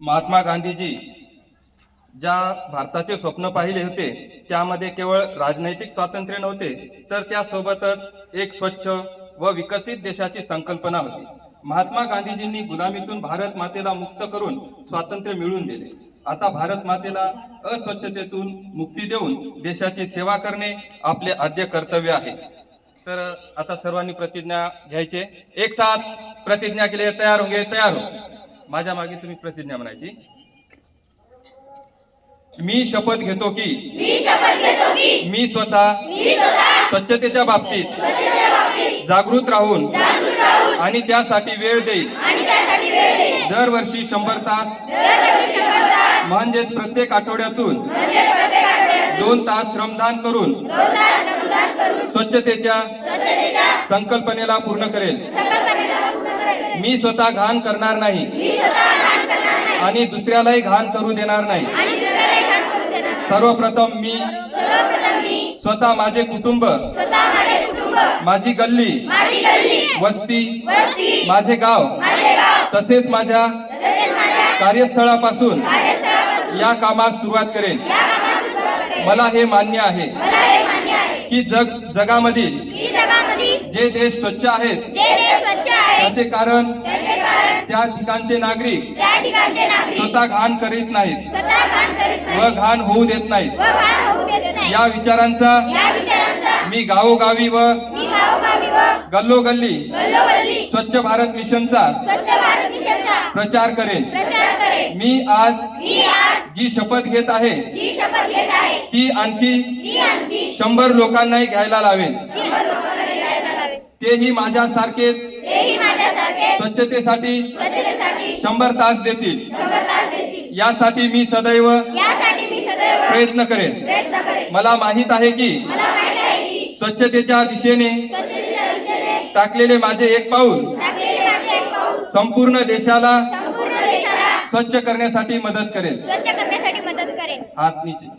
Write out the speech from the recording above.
महात्मा गांधीजी ज्या भारताचे स्वप्न पाहिले होते त्यामध्ये केवळ राजनैतिक स्वातंत्र्य नव्हते, तर त्यासोबतच एक स्वच्छ व विकसित देशाची संकल्पना होती। महात्मा गांधीजींनी गुलामीतून भारत मातेला मुक्त करून स्वातंत्र्य मिळवून दिले। आता भारत मातेला अस्वच्छतेतून मुक्ती देऊन देशाची सेवा करणे आपले आद्य कर्तव्य आहे। तर आता सर्वांनी प्रतिज्ञा घ्यायचे। एक साथ प्रतिज्ञा के लिए तैयार होंगे? तैयार हो। माझ्या मागे तुम्ही प्रतिज्ञा म्हणायची। मी शपथ घेतो की मी स्वतः स्वच्छतेच्या बाबतीत जागृत राहून आणि त्यासाठी वेळ देईल। दरवर्षी 100 तास म्हणजेच प्रत्येक आठवड्यातून 2 तास श्रमदान करून स्वच्छतेच्या संकल्पनेला पूर्ण करेल। मी स्वतः घाण करणार नाही आणि दुसऱ्यालाही घाण करू देणार नाही। सर्वप्रथम मी स्वतः माझे कुटुंब, माझी गल्ली, वस्ती, माझे गाव तसेच माझ्या कार्यस्थळापासून या कामास सुरुवात करेन। मला हे मान्य आहे की जगामधील जे देश स्वच्छ आहेत त्याचे कारण त्या ठिकाणचे नागरिक स्वतः घाण करीत नाहीत व घाण होऊ देत नाहीत। या विचारांचा मी गावोगावी व गल्लोगल्ली स्वच्छ भारत मिशनचा प्रचार करेन। मी आज जी शपथ घेत आहे ती आणखी 100 लोकांनाही घ्यायला लावेल। तेही माझ्यासारखेच स्वच्छतेसाठी 100 तास देतील। यासाठी मी सदैव प्रयत्न करेन। मला माहित आहे की स्वच्छतेच्या दिशेने टाकलेले माझे एक पाऊल संपूर्ण देशाला स्वच्छ करण्यासाठी मदत करेल। हात नीचे।